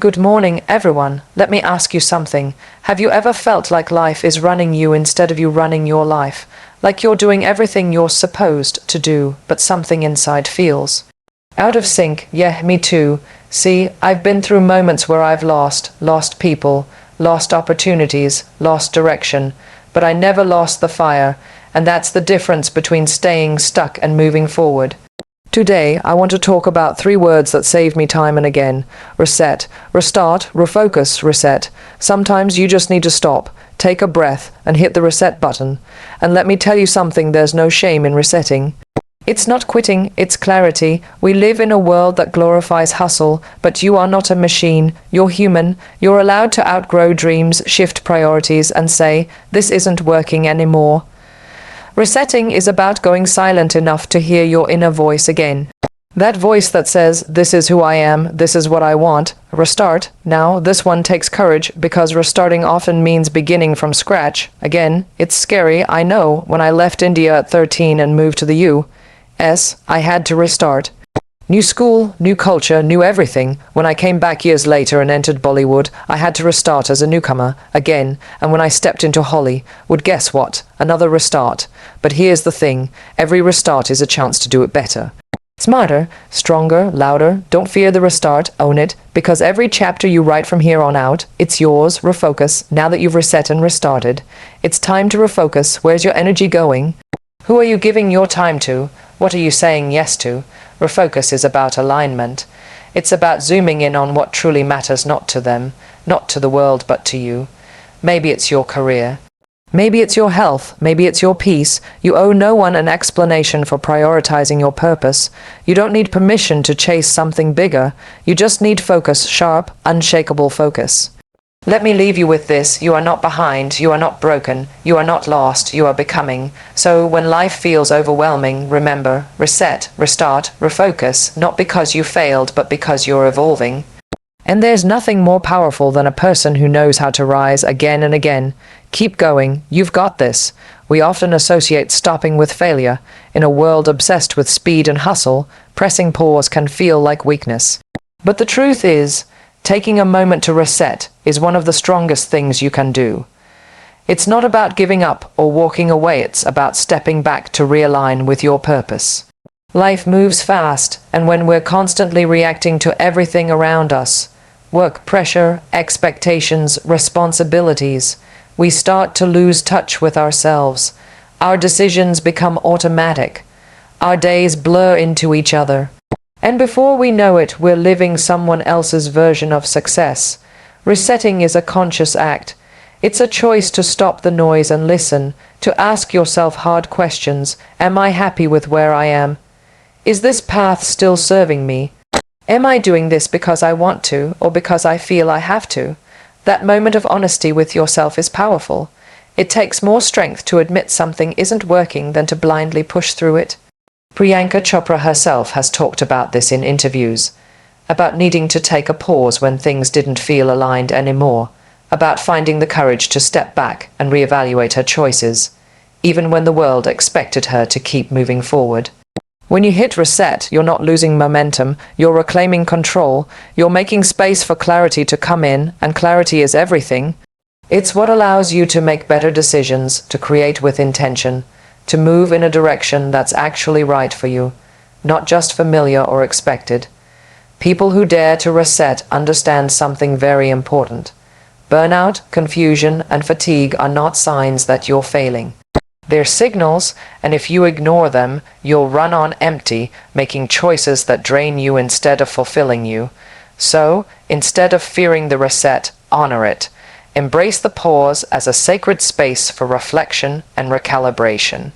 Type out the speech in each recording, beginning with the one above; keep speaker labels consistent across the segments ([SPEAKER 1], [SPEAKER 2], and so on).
[SPEAKER 1] Good morning, everyone. Let me ask you something. Have you ever felt like life is running you instead of you running your life? Like you're doing everything you're supposed to do, but something inside feels out of sync? Yeah, me too. See, I've been through moments where I've lost people, lost opportunities, lost direction, but I never lost the fire, and that's the difference between staying stuck and moving forward. Today, I want to talk about 3 words that saved me time and again. Reset, restart, refocus, reset. Sometimes you just need to stop, take a breath, and hit the reset button. And let me tell you something, there's no shame in resetting. It's not quitting, it's clarity. We live in a world that glorifies hustle, but you are not a machine. You're human. You're allowed to outgrow dreams, shift priorities, and say, this isn't working anymore. Resetting is about going silent enough to hear your inner voice again. That voice that says, this is who I am, this is what I want. Restart. Now, this one takes courage because restarting often means beginning from scratch. Again, it's scary, I know. When I left India at 13 and moved to the U.S., I had to restart. New school, new culture, new everything. When I came back years later and entered Bollywood, I had to restart as a newcomer, again. And when I stepped into Hollywood, guess what? Another restart. But here's the thing, every restart is a chance to do it better. Smarter, stronger, louder. Don't fear the restart, own it, because every chapter you write from here on out, it's yours. Refocus, now that you've reset and restarted. It's time to refocus. Where's your energy going? Who are you giving your time to? What are you saying yes to? Refocus is about alignment. It's about zooming in on what truly matters, not to them, not to the world, but to you. Maybe it's your career. Maybe it's your health. Maybe it's your peace. You owe no one an explanation for prioritizing your purpose. You don't need permission to chase something bigger. You just need focus, sharp, unshakable focus. Let me leave you with this. You are not behind. You are not broken. You are not lost. You are becoming. So when life feels overwhelming, remember, reset, restart, refocus, not because you failed, but because you're evolving. And there's nothing more powerful than a person who knows how to rise again and again. Keep going. You've got this. We often associate stopping with failure. In a world obsessed with speed and hustle, pressing pause can feel like weakness. But the truth is, taking a moment to reset is one of the strongest things you can do. It's not about giving up or walking away, it's about stepping back to realign with your purpose. Life moves fast, and when we're constantly reacting to everything around us, work pressure, expectations, responsibilities, we start to lose touch with ourselves. Our decisions become automatic. Our days blur into each other. And before we know it, we're living someone else's version of success. Resetting is a conscious act. It's a choice to stop the noise and listen, to ask yourself hard questions. Am I happy with where I am? Is this path still serving me? Am I doing this because I want to, or because I feel I have to? That moment of honesty with yourself is powerful. It takes more strength to admit something isn't working than to blindly push through it. Priyanka Chopra herself has talked about this in interviews, about needing to take a pause when things didn't feel aligned anymore, about finding the courage to step back and reevaluate her choices, even when the world expected her to keep moving forward. When you hit reset, you're not losing momentum, you're reclaiming control, you're making space for clarity to come in, and clarity is everything. It's what allows you to make better decisions, to create with intention, to move in a direction that's actually right for you, not just familiar or expected. People who dare to reset understand something very important. Burnout, confusion, and fatigue are not signs that you're failing. They're signals, and if you ignore them, you'll run on empty, making choices that drain you instead of fulfilling you. So, instead of fearing the reset, honor it. Embrace the pause as a sacred space for reflection and recalibration.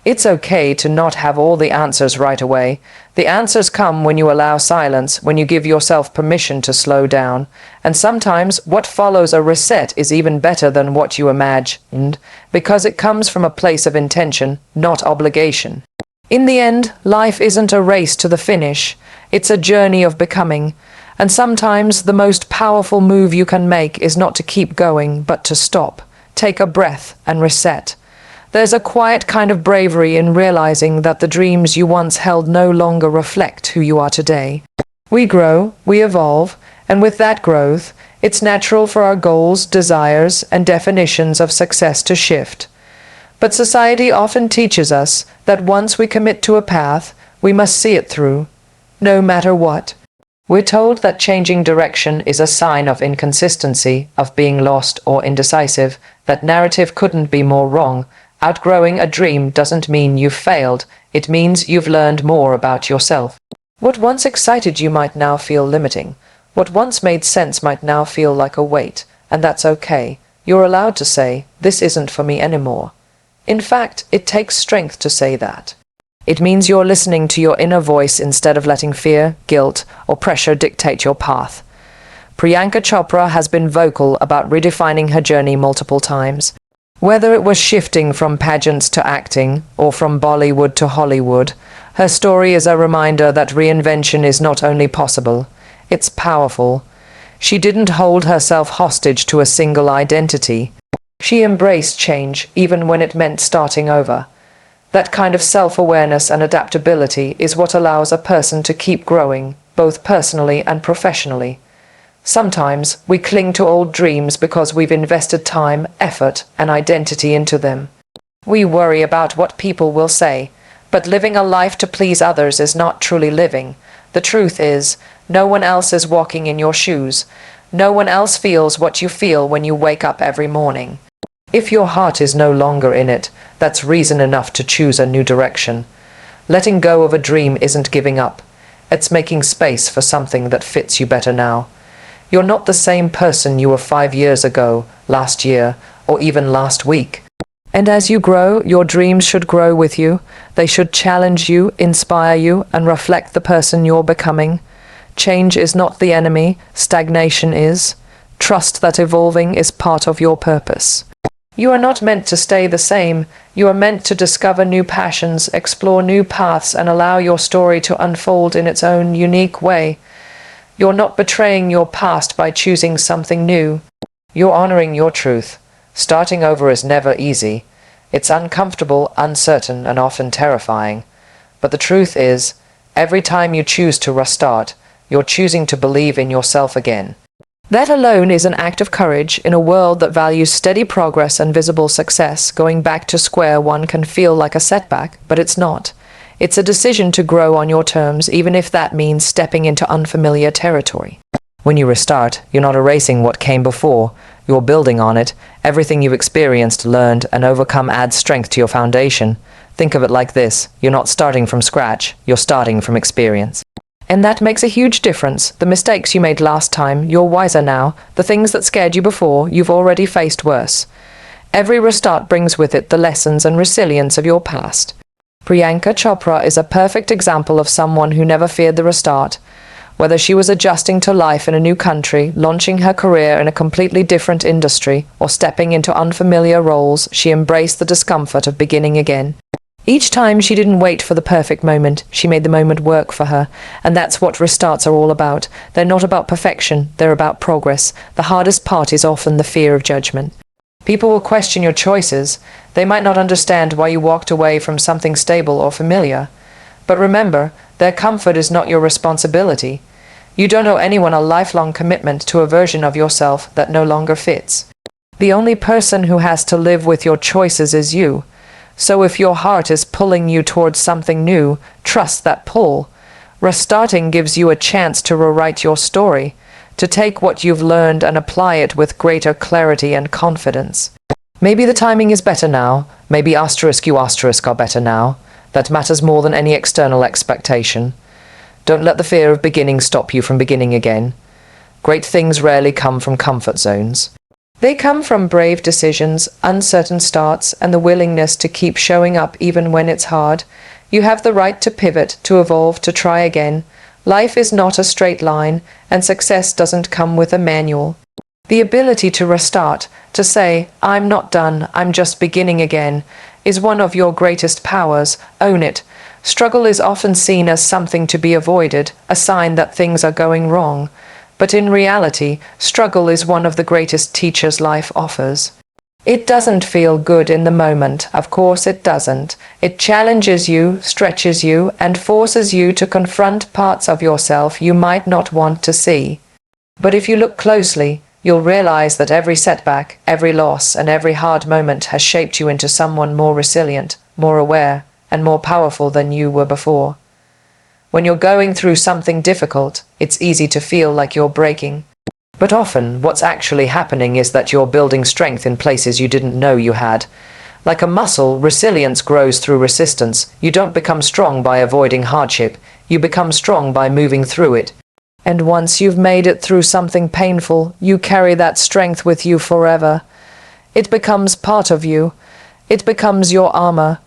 [SPEAKER 1] It's okay to not have all the answers right away. The answers come when you allow silence, when you give yourself permission to slow down. And sometimes what follows a reset is even better than what you imagined, because it comes from a place of intention, not obligation. In the end, life isn't a race to the finish. It's a journey of becoming. And sometimes the most powerful move you can make is not to keep going, but to stop, take a breath, and reset. There's a quiet kind of bravery in realizing that the dreams you once held no longer reflect who you are today. We grow, we evolve, And with that growth, it's natural for our goals, desires, and definitions of success to shift. But society often teaches us that once we commit to a path, we must see it through, no matter what. We're told that changing direction is a sign of inconsistency, of being lost or indecisive. That narrative couldn't be more wrong. Outgrowing a dream doesn't mean you've failed. It means you've learned more about yourself. What once excited you might now feel limiting. What once made sense might now feel like a weight, and that's okay. You're allowed to say, "This isn't for me anymore." In fact, it takes strength to say that. It means you're listening to your inner voice instead of letting fear, guilt, or pressure dictate your path. Priyanka Chopra has been vocal about redefining her journey multiple times. Whether it was shifting from pageants to acting, or from Bollywood to Hollywood, her story is a reminder that reinvention is not only possible, it's powerful. She didn't hold herself hostage to a single identity. She embraced change, even when it meant starting over. That kind of self-awareness and adaptability is what allows a person to keep growing, both personally and professionally. Sometimes we cling to old dreams because we've invested time, effort, and identity into them. We worry about what people will say, but living a life to please others is not truly living. The truth is, no one else is walking in your shoes. No one else feels what you feel when you wake up every morning. If your heart is no longer in it, that's reason enough to choose a new direction. Letting go of a dream isn't giving up. It's making space for something that fits you better now. You're not the same person you were 5 years ago, last year, or even last week. And as you grow, your dreams should grow with you. They should challenge you, inspire you, and reflect the person you're becoming. Change is not the enemy, stagnation is. Trust that evolving is part of your purpose. You are not meant to stay the same. You are meant to discover new passions, explore new paths, and allow your story to unfold in its own unique way. You're not betraying your past by choosing something new. You're honoring your truth. Starting over is never easy. It's uncomfortable, uncertain, and often terrifying. But the truth is, every time you choose to restart, you're choosing to believe in yourself again. That alone is an act of courage. In a world that values steady progress and visible success. Going back to square one can feel like a setback, but it's not. It's a decision to grow on your terms, even if that means stepping into unfamiliar territory. When you restart, you're not erasing what came before. You're building on it. Everything you've experienced, learned, and overcome adds strength to your foundation. Think of it like this. You're not starting from scratch. You're starting from experience. And that makes a huge difference. The mistakes you made last time, you're wiser now. The things that scared you before, you've already faced worse. Every restart brings with it the lessons and resilience of your past. Priyanka Chopra is a perfect example of someone who never feared the restart. Whether she was adjusting to life in a new country, launching her career in a completely different industry, or stepping into unfamiliar roles, she embraced the discomfort of beginning again. Each time she didn't wait for the perfect moment, she made the moment work for her. And that's what restarts are all about. They're not about perfection, they're about progress. The hardest part is often the fear of judgment. People will question your choices. They might not understand why you walked away from something stable or familiar. But remember, their comfort is not your responsibility. You don't owe anyone a lifelong commitment to a version of yourself that no longer fits. The only person who has to live with your choices is you. So if your heart is pulling you towards something new, trust that pull. Restarting gives you a chance to rewrite your story, to take what you've learned and apply it with greater clarity and confidence. Maybe the timing is better now. Maybe you are better now. That matters more than any external expectation. Don't let the fear of beginning stop you from beginning again. Great things rarely come from comfort zones. They come from brave decisions, uncertain starts, and the willingness to keep showing up even when it's hard. You have the right to pivot, to evolve, to try again. Life is not a straight line, and success doesn't come with a manual. The ability to restart, to say, "I'm not done, I'm just beginning again," is one of your greatest powers. Own it. Struggle is often seen as something to be avoided, a sign that things are going wrong. But in reality, struggle is one of the greatest teachers life offers. It doesn't feel good in the moment, of course it doesn't. It challenges you, stretches you, and forces you to confront parts of yourself you might not want to see. But if you look closely, you'll realize that every setback, every loss, and every hard moment has shaped you into someone more resilient, more aware, and more powerful than you were before. When you're going through something difficult, it's easy to feel like you're breaking. But often, what's actually happening is that you're building strength in places you didn't know you had. Like a muscle, resilience grows through resistance. You don't become strong by avoiding hardship. You become strong by moving through it. And once you've made it through something painful, you carry that strength with you forever. It becomes part of you. It becomes your armor.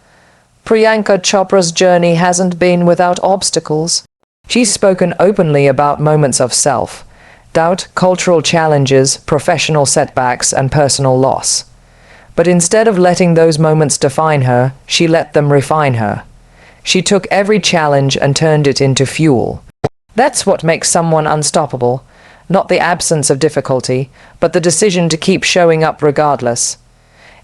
[SPEAKER 1] Priyanka Chopra's journey hasn't been without obstacles. She's spoken openly about moments of self-doubt, cultural challenges, professional setbacks, and personal loss. But instead of letting those moments define her, she let them refine her. She took every challenge and turned it into fuel. That's what makes someone unstoppable, not the absence of difficulty, but the decision to keep showing up regardless.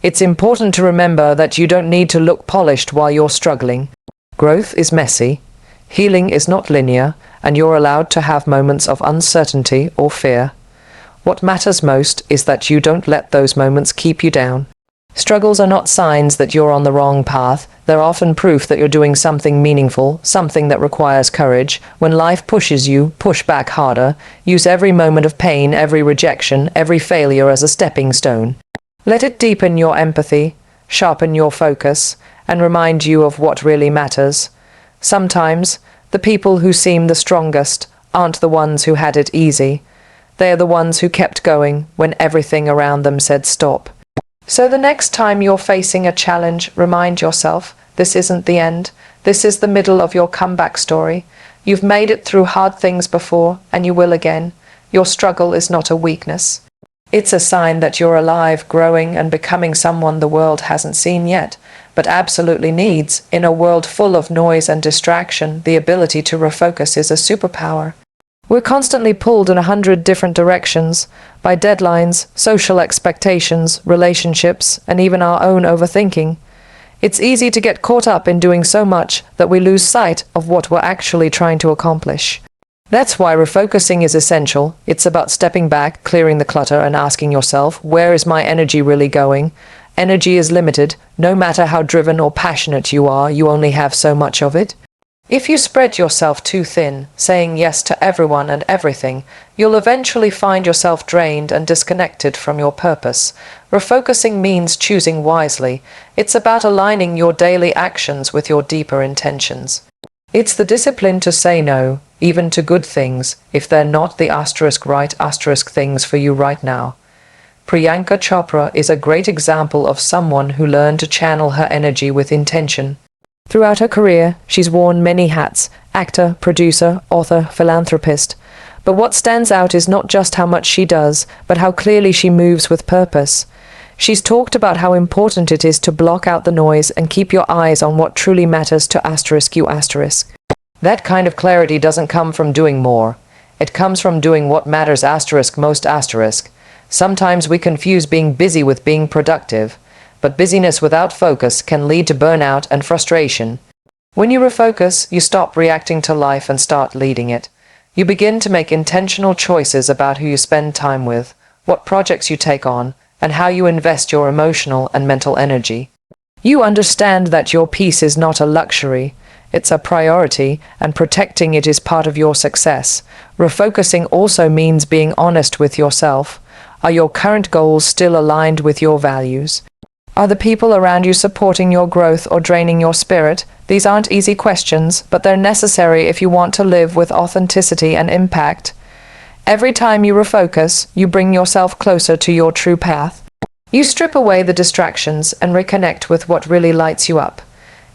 [SPEAKER 1] It's important to remember that you don't need to look polished while you're struggling. Growth is messy, healing is not linear, and you're allowed to have moments of uncertainty or fear. What matters most is that you don't let those moments keep you down. Struggles are not signs that you're on the wrong path. They're often proof that you're doing something meaningful, something that requires courage. When life pushes you, push back harder. Use every moment of pain, every rejection, every failure as a stepping stone. Let it deepen your empathy, sharpen your focus, and remind you of what really matters. Sometimes, the people who seem the strongest aren't the ones who had it easy. They are the ones who kept going when everything around them said stop. So the next time you're facing a challenge, remind yourself, this isn't the end. This is the middle of your comeback story. You've made it through hard things before, and you will again. Your struggle is not a weakness. It's a sign that you're alive, growing, and becoming someone the world hasn't seen yet, but absolutely needs. In a world full of noise and distraction, the ability to refocus is a superpower. We're constantly pulled in 100 different directions by deadlines, social expectations, relationships, and even our own overthinking. It's easy to get caught up in doing so much that we lose sight of what we're actually trying to accomplish. That's why refocusing is essential. It's about stepping back, clearing the clutter, and asking yourself, where is my energy really going? Energy is limited. No matter how driven or passionate you are, you only have so much of it. If you spread yourself too thin, saying yes to everyone and everything, you'll eventually find yourself drained and disconnected from your purpose. Refocusing means choosing wisely. It's about aligning your daily actions with your deeper intentions. It's the discipline to say no, even to good things, if they're not the right things for you right now. Priyanka Chopra is a great example of someone who learned to channel her energy with intention. Throughout her career, she's worn many hats: actor, producer, author, philanthropist. But what stands out is not just how much she does, but how clearly she moves with purpose. She's talked about how important it is to block out the noise and keep your eyes on what truly matters to *you*. That kind of clarity doesn't come from doing more. It comes from doing what matters most. Sometimes we confuse being busy with being productive. But busyness without focus can lead to burnout and frustration. When you refocus, you stop reacting to life and start leading it. You begin to make intentional choices about who you spend time with, what projects you take on, and how you invest your emotional and mental energy. You understand that your peace is not a luxury, it's a priority, and protecting it is part of your success. Refocusing also means being honest with yourself. Are your current goals still aligned with your values? Are the people around you supporting your growth or draining your spirit? These aren't easy questions, but they're necessary if you want to live with authenticity and impact. Every time you refocus, you bring yourself closer to your true path. You strip away the distractions and reconnect with what really lights you up.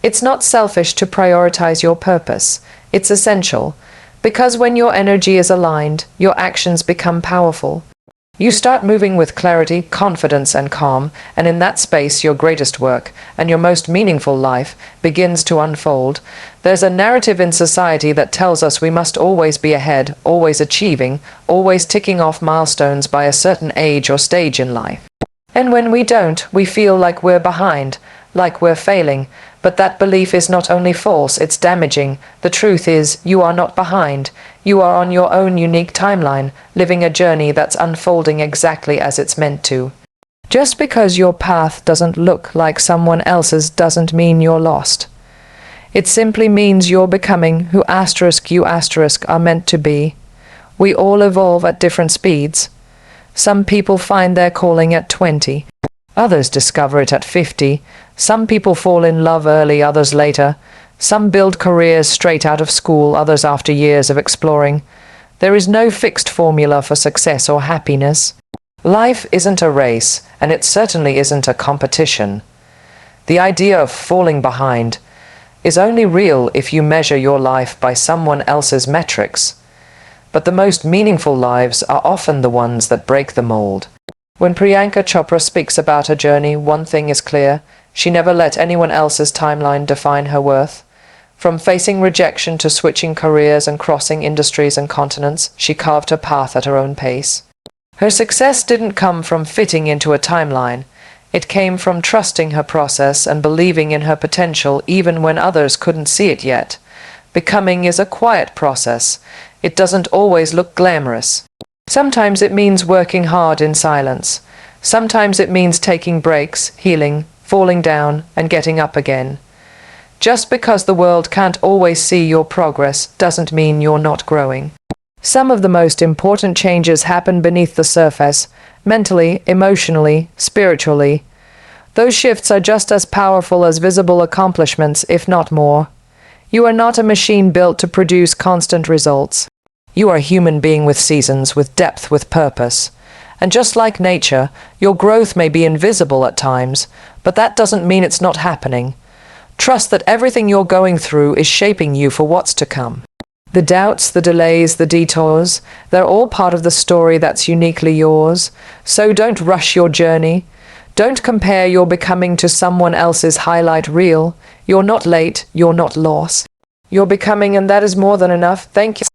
[SPEAKER 1] It's not selfish to prioritize your purpose. It's essential, because when your energy is aligned, your actions become powerful. You start moving with clarity, confidence, and calm, and in that space your greatest work and your most meaningful life begins to unfold. There's a narrative in society that tells us we must always be ahead, always achieving, always ticking off milestones by a certain age or stage in life. And when we don't, we feel like we're behind, like we're failing. But that belief is not only false, it's damaging. The truth is, you are not behind. You are on your own unique timeline, living a journey that's unfolding exactly as it's meant to. Just because your path doesn't look like someone else's doesn't mean you're lost. It simply means you're becoming who you are meant to be. We all evolve at different speeds. Some people find their calling at 20. Others discover it at 50. Some people fall in love early, others later. Some build careers straight out of school, others after years of exploring. There is no fixed formula for success or happiness. Life isn't a race, and it certainly isn't a competition. The idea of falling behind is only real if you measure your life by someone else's metrics. But the most meaningful lives are often the ones that break the mold. When Priyanka Chopra speaks about her journey, one thing is clear: she never let anyone else's timeline define her worth. From facing rejection to switching careers and crossing industries and continents, she carved her path at her own pace. Her success didn't come from fitting into a timeline. It came from trusting her process and believing in her potential even when others couldn't see it yet. Becoming is a quiet process. It doesn't always look glamorous. Sometimes it means working hard in silence. Sometimes it means taking breaks, healing, falling down, and getting up again. Just because the world can't always see your progress doesn't mean you're not growing. Some of the most important changes happen beneath the surface, mentally, emotionally, spiritually. Those shifts are just as powerful as visible accomplishments, if not more. You are not a machine built to produce constant results. You are a human being with seasons, with depth, with purpose. And just like nature, your growth may be invisible at times, but that doesn't mean it's not happening. Trust that everything you're going through is shaping you for what's to come. The doubts, the delays, the detours, they're all part of the story that's uniquely yours. So don't rush your journey. Don't compare your becoming to someone else's highlight reel. You're not late, you're not lost. You're becoming, and that is more than enough. Thank you.